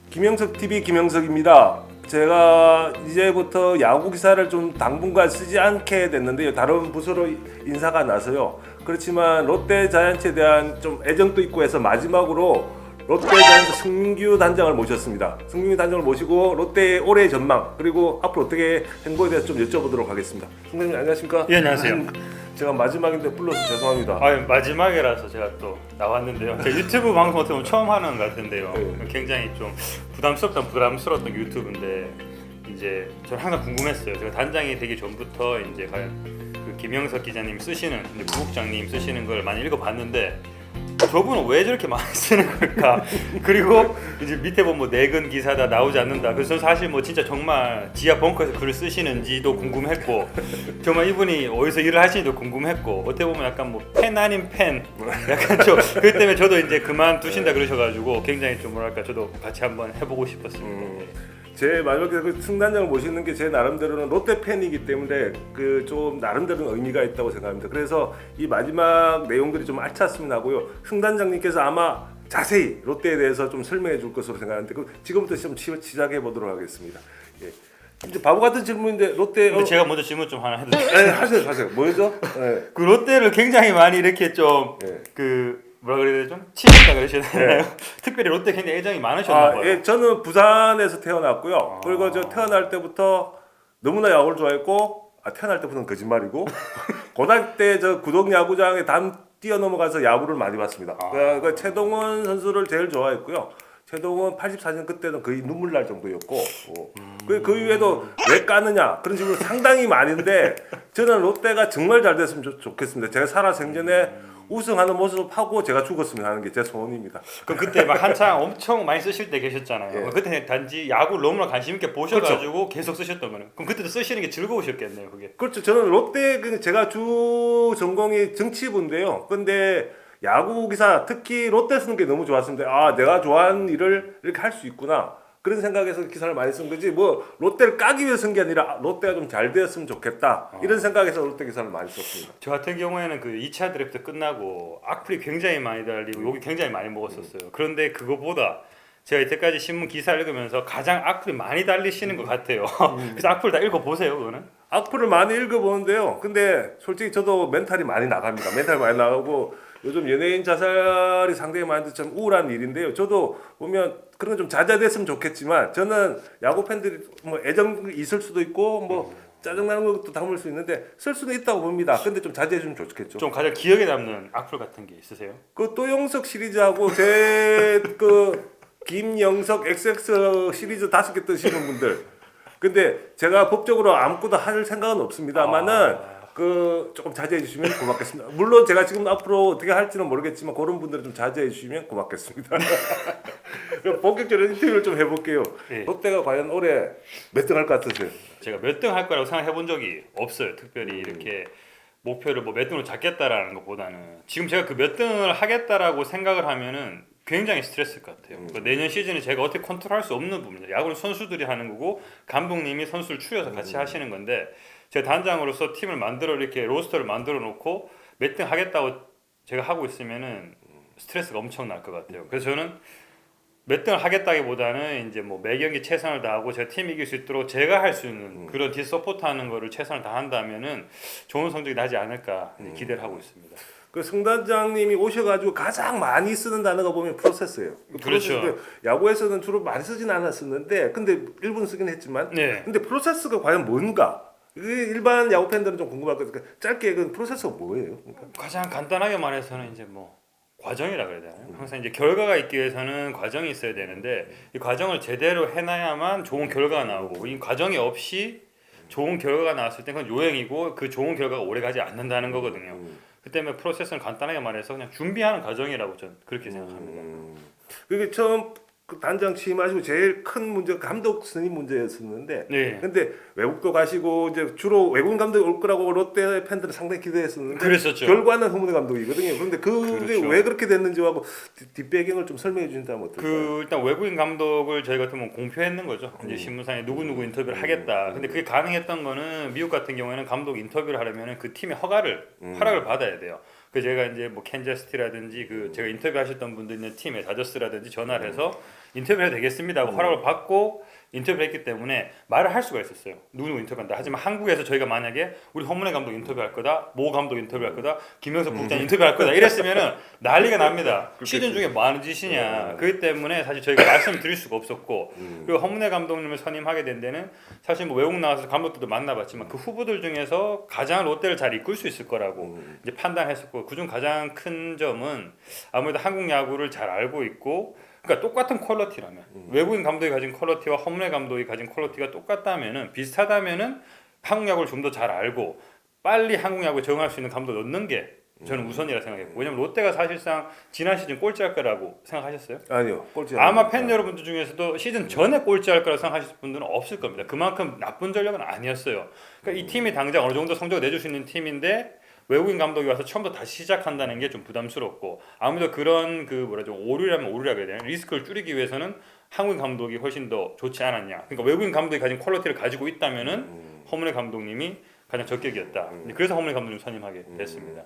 김영석 TV 김영석입니다. 제가 이제부터 야구 기사를 좀 당분간 쓰지 않게 됐는데요. 다른 부서로 인사가 나서요. 그렇지만 롯데 자이언츠에 대한 좀 애정도 있고 해서 마지막으로 롯데 자이언츠 승민규 단장을 모셨습니다. 승민규 단장을 모시고 롯데의 올해의 전망 그리고 앞으로 어떻게 행보에 대해서 좀 여쭤보도록 하겠습니다. 승민님 안녕하십니까? 예, 안녕하세요. 제가 마지막인데 불러서 죄송합니다. 마지막이라서 제가 또 나왔는데요. 제가 유튜브 방송 어떻게 보면 처음 하는 것 같은데요. 네. 굉장히 좀 부담스러웠던 유튜브인데 이제 저는 항상 궁금했어요. 제가 단장이 되기 전부터 이제 과연 그 김영석 기자님 쓰시는 부국장님 쓰시는 걸 많이 읽어봤는데 저분은 왜 저렇게 많이 쓰는 걸까? 그리고 이제 밑에 보면 뭐 내근 기사다 나오지 않는다. 그래서 저는 사실 뭐 진짜 정말 지하 벙커에서 글을 쓰시는지도 궁금했고 정말 이분이 어디서 일을 하시는지도 궁금했고 어떻게 보면 약간 뭐 팬 아닌 팬 약간 좀 그것 때문에 저도 이제 그만두신다 그러셔가지고 굉장히 좀 뭐랄까 저도 같이 한번 해보고 싶었습니다. 제 마지막에 그 승단장을 모시는 게 제 나름대로는 롯데 팬이기 때문에 그 좀 나름대로는 의미가 있다고 생각합니다. 그래서 이 마지막 내용들이 좀 알찼으면 하고요. 승단장님께서 아마 자세히 롯데에 대해서 좀 설명해 줄 것으로 생각하는데 지금부터 좀 시작해 보도록 하겠습니다. 예. 이제 바보 같은 질문인데 롯데 근데 제가 먼저 질문 좀 하나 해도 돼요? 네, 하세요. 뭐죠? 네. 그 롯데를 굉장히 많이 이렇게 좀 네. 뭐라 그래야 되죠? 치셨다 그러셔야 되나요? 특별히 롯데 굉장히 애정이 많으셨나 봐요. 예, 저는 부산에서 태어났고요. 그리고 저 태어날 때부터 너무나 야구를 좋아했고, 태어날 때부터는 거짓말이고, 고등학교 때 저 구동 야구장에 뛰어넘어가서 야구를 많이 봤습니다. 그 최동원 선수를 제일 좋아했고요. 최동원 84년 그때는 거의 눈물 날 정도였고, 그 이후에도 왜 까느냐 그런 식으로 상당히 많은데 저는 롯데가 정말 잘 됐으면 좋겠습니다. 제가 살아 생전에 우승하는 모습을 하고 제가 죽었으면 하는 게 제 소원입니다. 그럼 그때 막 한창 엄청 많이 쓰실 때 계셨잖아요. 예. 그때 단지 야구를 너무나 관심 있게 보셔가지고 그렇죠. 계속 쓰셨던 거는. 그럼 그때도 쓰시는 게 즐거우셨겠네요, 그게. 그렇죠. 저는 롯데 제가 주 전공이 정치부인데요. 근데 야구 기사 특히 롯데 쓰는 게 너무 좋았습니다. 내가 좋아하는 일을 이렇게 할 수 있구나. 그런 생각에서 기사를 많이 쓴 거지 뭐 롯데를 까기 위해서 쓴 게 아니라 롯데가 좀 잘 되었으면 좋겠다. 이런 생각에서 롯데 기사를 많이 썼습니다. 저 같은 경우에는 그 2차 드래프트 끝나고 악플이 굉장히 많이 달리고 욕이 굉장히 많이 먹었었어요. 그런데 그거보다 제가 이때까지 신문 기사를 읽으면서 가장 악플이 많이 달리시는 것 같아요. 그래서 악플 다 읽어보세요, 그거는. 악플을 많이 읽어보는데요. 근데 솔직히 저도 멘탈이 많이 나갑니다. 멘탈이 많이 나가고 요즘 연예인 자살이 상당히 많은데 참 우울한 일인데요. 저도 보면 그런 건 좀 잦아됐으면 좋겠지만 저는 야구 팬들이 뭐 애정이 있을 수도 있고 뭐 짜증나는 것도 담을 수 있는데 쓸 수도 있다고 봅니다. 근데 좀 자제해주면 좋겠죠. 좀 가장 기억에 남는 악플 같은 게 있으세요? 그 또영석 시리즈하고 제 그 김영석 XX 시리즈 5개 뜨시는 분들. 근데 제가 법적으로 아무것도 할 생각은 없습니다만은 그 조금 자제해 주시면 고맙겠습니다. 물론 제가 지금 앞으로 어떻게 할지는 모르겠지만 그런 분들은 좀 자제해 주시면 고맙겠습니다. 본격적으로 인터뷰를 좀 해볼게요. 네. 롯데가 과연 올해 몇 등 할 것 같으세요? 제가 몇 등 할 거라고 생각해 본 적이 없어요. 특별히 이렇게 목표를 뭐 몇 등으로 잡겠다라는 것보다는 지금 제가 그 몇 등을 하겠다라고 생각을 하면은 굉장히 스트레스일 것 같아요. 그러니까 내년 시즌에 제가 어떻게 컨트롤할 수 없는 부분이에요. 야구는 선수들이 하는 거고 감독님이 선수를 추려서 같이 하시는 건데 제가 단장으로서 팀을 만들어 이렇게 로스터를 만들어 놓고 몇 등 하겠다고 제가 하고 있으면은 스트레스가 엄청 날 것 같아요. 그래서 저는 몇 등을 하겠다기보다는 이제 뭐 매 경기 최선을 다하고 제가 팀 이길 수 있도록 제가 할 수 있는 그런 디서포트하는 거를 최선을 다한다면은 좋은 성적이 나지 않을까 기대를 하고 있습니다. 그 승단장님이 오셔가지고 가장 많이 쓰는 단어가 보면 프로세스예요. 그렇죠. 야구에서는 주로 많이 쓰진 않았었는데, 근데 일본 쓰긴 했지만, 네. 근데 프로세스가 과연 뭔가? 이게 일반 야구 팬들은 좀 궁금할 거니까 짧게 그 프로세스가 뭐예요? 그러니까. 가장 간단하게 말해서는 이제 뭐 과정이라 그래야 되나요? 항상 이제 결과가 있기 위해서는 과정이 있어야 되는데 이 과정을 제대로 해놔야만 좋은 결과가 나오고 이 과정이 없이 좋은 결과가 나왔을 때 그건 요행이고 그 좋은 결과가 오래 가지 않는다는 거거든요. 그 때문에 프로세스는 간단하게 말해서 그냥 준비하는 과정이라고 저는 그렇게 생각합니다. 그게 처음 그 단장 취임하시고 제일 큰 문제가 감독 선임 문제였었는데, 네. 근데 외국도 가시고 이제 주로 외국인 감독이 올 거라고 롯데 팬들은 상당히 기대했었는데, 그랬었죠. 결과는 허문의 감독이거든요. 그런데 그게 그렇죠. 왜 그렇게 됐는지하고 뒷배경을 좀 설명해 주신다면 어떨까요? 그 일단 외국인 감독을 저희 같은 경우는 공표했는 거죠. 이제 신문상에 누구 인터뷰를 하겠다. 근데 그게 가능했던 거는 미국 같은 경우에는 감독 인터뷰를 하려면 그 팀의 허락을 받아야 돼요. 그 제가 이제 뭐 캔자스티라든지 그 제가 인터뷰하셨던 분들 있는 팀에 다저스라든지 전화를 해서 인터뷰를 해도 되겠습니다 하고 허락을 받고 인터뷰를 했기 때문에 말을 할 수가 있었어요. 누구누구 인터뷰한다. 하지만 한국에서 저희가 만약에 우리 허문회 감독 인터뷰할 거다, 모 감독 인터뷰할 거다, 김영석 국장 인터뷰할 거다 이랬으면은 난리가 납니다. 시즌 중에 뭐 하는 짓이냐. 그렇기 때문에 사실 저희가 말씀드릴 수가 없었고 그리고 허문회 감독님을 선임하게 된 데는 사실 뭐 외국 나가서 감독들도 만나봤지만 그 후보들 중에서 가장 롯데를 잘 이끌 수 있을 거라고 이제 판단했었고 그중 가장 큰 점은 아무래도 한국 야구를 잘 알고 있고 그러니까 똑같은 퀄리티라면 외국인 감독이 가진 퀄리티와 허문회 감독이 가진 퀄리티가 똑같다면은 비슷하다면은 한국 야구를 좀 더 잘 알고 빨리 한국 야구에 적응할 수 있는 감독을 넣는 게 저는 우선이라 생각했고 왜냐면 롯데가 사실상 지난 시즌 꼴찌할 거라고 생각하셨어요? 아니요, 꼴찌 아마 팬 여러분들 중에서도 시즌 전에 꼴찌할 거라고 생각하실 분들은 없을 겁니다. 그만큼 나쁜 전력은 아니었어요. 그러니까 이 팀이 당장 어느 정도 성적을 내줄 수 있는 팀인데 외국인 감독이 와서 처음부터 다시 시작한다는 게 좀 부담스럽고 아무래도 그런 그 뭐라죠 오류라면 오류라 그래야 되나 리스크를 줄이기 위해서는 한국인 감독이 훨씬 더 좋지 않았냐. 그러니까 외국인 감독이 가진 퀄리티를 가지고 있다면은 허문회 감독님이 가장 적격이었다. 그래서 허문회 감독님 선임하게 됐습니다.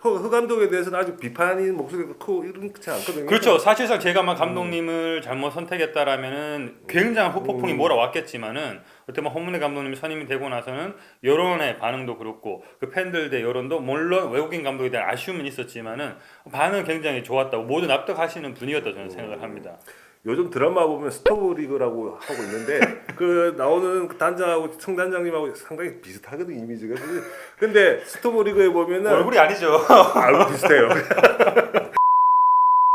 허 감독에 대해서는 아주 비판이 목소리가 크고 이렇지 않거든요. 그렇죠. 사실상 제가 막 감독님을 잘못 선택했다라면은 굉장한 후폭풍이 몰아왔겠지만은 어떻게 보면 허문회 감독님이 선임이 되고 나서는 여론의 반응도 그렇고 그 팬들의 여론도 물론 외국인 감독에 대한 아쉬움은 있었지만은 반응은 굉장히 좋았다고 모두 납득하시는 분위기였다고 저는 생각을 합니다. 요즘 드라마 보면 스토브리그라고 하고 있는데 그 나오는 그 단장하고 청단장님하고 상당히 비슷하거든 이미지가. 근데 스토브리그에 보면은 얼굴이 아니죠. 알고 비슷해요.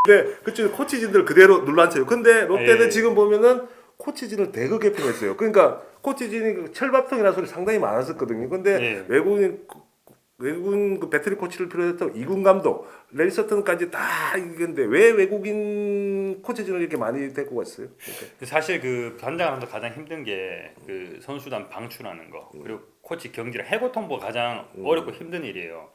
근데 그쪽 코치진들 그대로 눌러앉혀요. 근데 롯데는 예. 지금 보면은 코치진을 대거 개편했어요. 그러니까 코치진이 그 철밥통이라는 소리 상당히 많았었거든요. 근데 예. 외국인 그 배터리 코치를 필요했던 이군 감독, 레리 서튼까지 다 이건데 왜 외국인 코치진을 이렇게 많이 데리고 갔어요? 그러니까. 사실 그 단장을 하면서 가장 힘든 게 그 선수단 방출하는 거 그리고 코치 경질 해고 통보가 가장 어렵고 힘든 일이에요.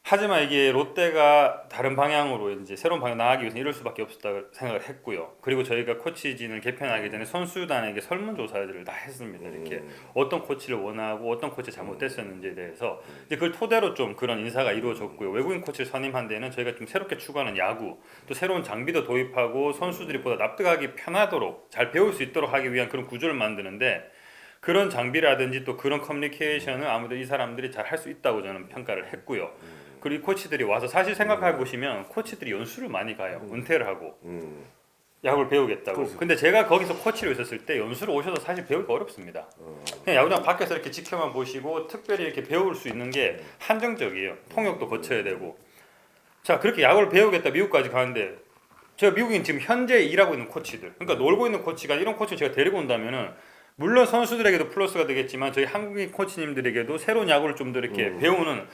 하지만 이게 롯데가 다른 방향으로 이제 새로운 방향 나가기 위해서 이럴 수밖에 없었다 생각을 했고요. 그리고 저희가 코치진을 개편하기 전에 선수단에게 설문조사들을 다 했습니다. 이렇게 어떤 코치를 원하고 어떤 코치 잘못됐었는지에 대해서 이제 그걸 토대로 좀 그런 인사가 이루어졌고요. 외국인 코치를 선임한 데는 저희가 좀 새롭게 추구하는 야구 또 새로운 장비도 도입하고 선수들이 보다 납득하기 편하도록 잘 배울 수 있도록 하기 위한 그런 구조를 만드는데 그런 장비라든지 또 그런 커뮤니케이션을 아무래도 이 사람들이 잘 할 수 있다고 저는 평가를 했고요. 그리고 이 코치들이 와서 사실 생각해 보시면 코치들이 연수를 많이 가요. 은퇴를 하고 야구를 배우겠다고. 그렇죠. 근데 제가 거기서 코치로 있었을 때 연수를 오셔서 사실 배우기가 어렵습니다. 그냥 야구장 밖에서 이렇게 지켜만 보시고 특별히 이렇게 배울 수 있는 게 한정적이에요. 통역도 거쳐야 되고. 자 그렇게 야구를 배우겠다 미국까지 가는데 제가 미국인 지금 현재 일하고 있는 코치들 그러니까 놀고 있는 코치가 이런 코치를 제가 데리고 온다면은 물론 선수들에게도 플러스가 되겠지만 저희 한국인 코치님들에게도 새로운 야구를 좀 더 이렇게 배우는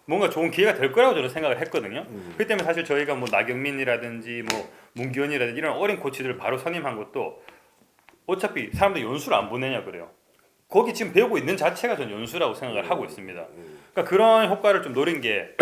뭔가 좋은 기회가 될 거라고 저는 생각을 했거든요. 그렇기 때문에 사실 저희가 뭐 나경민이라든지 뭐 문기원이라든지 이런 어린 코치들을 바로 선임한 것도 어차피 사람들이 연수를 안 보내냐 그래요. 거기 지금 배우고 있는 자체가 저는 연수라고 생각을 하고 있습니다. 그러니까 그런 효과를 좀 노린 게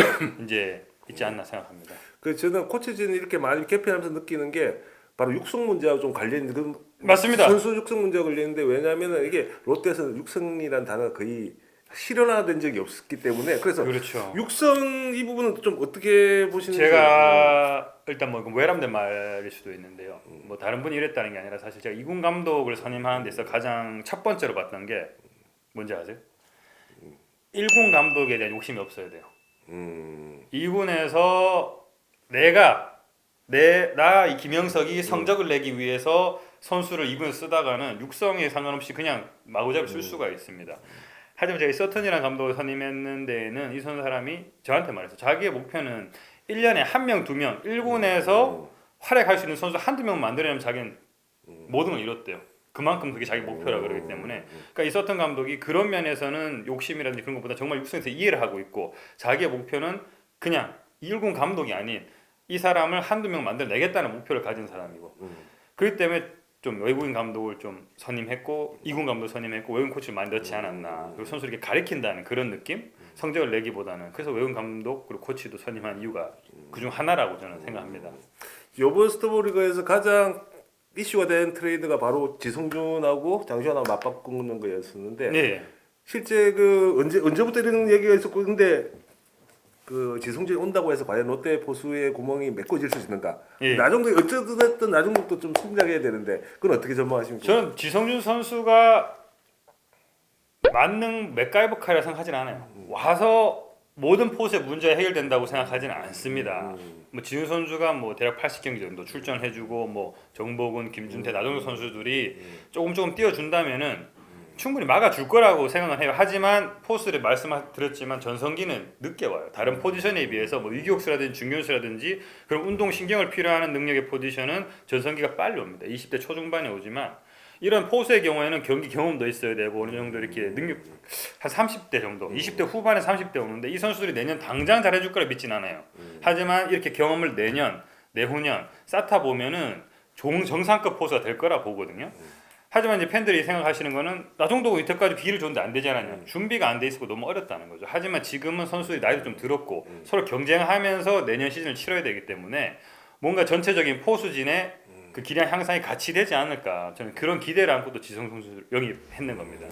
이제 있지 않나 생각합니다. 그 저는 코치진을 이렇게 많이 개편하면서 느끼는 게 바로 육성 문제하고 좀 관련이 맞습니다. 선수 육성 문제가 걸리는데 왜냐하면 이게 롯데에서는 육성이라는 단어가 거의 실현화된 적이 없었기 때문에 그래서 그렇죠. 육성 이 부분은 좀 어떻게 보시는지 제가 일단 뭐 외람된 말일 수도 있는데요. 뭐 다른 분이 이랬다는 게 아니라 사실 제가 이군 감독을 선임하는 데서 가장 첫 번째로 봤던 게 뭔지 아세요? 1군 감독에 대한 욕심이 없어야 돼요. 2군에서 나 이 김영석이 성적을 내기 위해서 선수를 2군에 쓰다가는 육성에 상관없이 그냥 마구잡이 쓸 수가 있습니다. 하지만 제가 서튼이라는 감독을 선임했는 데에는 이 사람이 저한테 말했어요. 자기의 목표는 1년에 1명, 2명 1군에서 활약할 수 있는 선수 한두 명 만들려면 자기는 모든 걸 이뤘대요. 그만큼 그게 자기 목표라 그러기 때문에 그러니까 이 서튼 감독이 그런 면에서는 욕심이라든지 그런 것보다 정말 육성에서 이해를 하고 있고 자기의 목표는 그냥 1군 감독이 아닌 이 사람을 한두 명 만들어내겠다는 목표를 가진 사람이고 그렇기 때문에 좀 외국인 감독을 좀 선임했고 2군 감독 선임했고 외국인 코치를 많이 넣지 않았나 그리고 선수를 이렇게 가리킨다는 그런 느낌 성적을 내기보다는 그래서 외국인 감독 그리고 코치도 선임한 이유가 그중 하나라고 저는 생각합니다. 이번 스토브리그에서 가장 이슈가 된 트레이드가 바로 지성준하고 장시환하고 맞바꾸는 거였었는데 네. 실제 그 언제부터 이런 얘기가 있었고 근데 그 지성준이 온다고 해서 과연 롯데 포수의 구멍이 메꿔질 수 있는가? 예. 나정도 어쨌든 나정도도 좀 성장해야 되는데 그건 어떻게 전망하십니까? 저는 지성준 선수가 만능 맥가이버카라 생각하진 않아요. 와서 모든 포수의 문제가 해결된다고 생각하지는 않습니다. 뭐 지훈 선수가 뭐 대략 80경기 정도 출전해주고 뭐 정복은, 김준태, 나동석 선수들이 조금 띄워준다면은 충분히 막아줄 거라고 생각을 해요. 하지만 포수를 말씀드렸지만 전성기는 늦게 와요. 다른 포지션에 비해서 뭐 유격수라든지 중견수라든지 그런 운동 신경을 필요하는 능력의 포지션은 전성기가 빨리 옵니다. 20대 초중반에 오지만 이런 포수의 경우에는 경기 경험도 있어야 되고 어느 정도 이렇게 능력 한 30대 정도, 20대 후반에 30대 오는데 이 선수들이 내년 당장 잘해줄 거라 믿진 않아요. 하지만 이렇게 경험을 내년, 내후년 쌓다 보면은 좋은 정상급 포수가 될 거라 보거든요. 하지만 이제 팬들이 생각하시는 거는 나 정도고 이때까지 기회를 줬는데 안 되지 않았냐. 준비가 안 돼 있고 너무 어렵다는 거죠. 하지만 지금은 선수들이 나이도 좀 들었고 서로 경쟁하면서 내년 시즌을 치러야 되기 때문에 뭔가 전체적인 포수진의 그 기량 향상이 같이 되지 않을까. 저는 그런 기대를 안고 또 지성 선수를 영입했는 겁니다.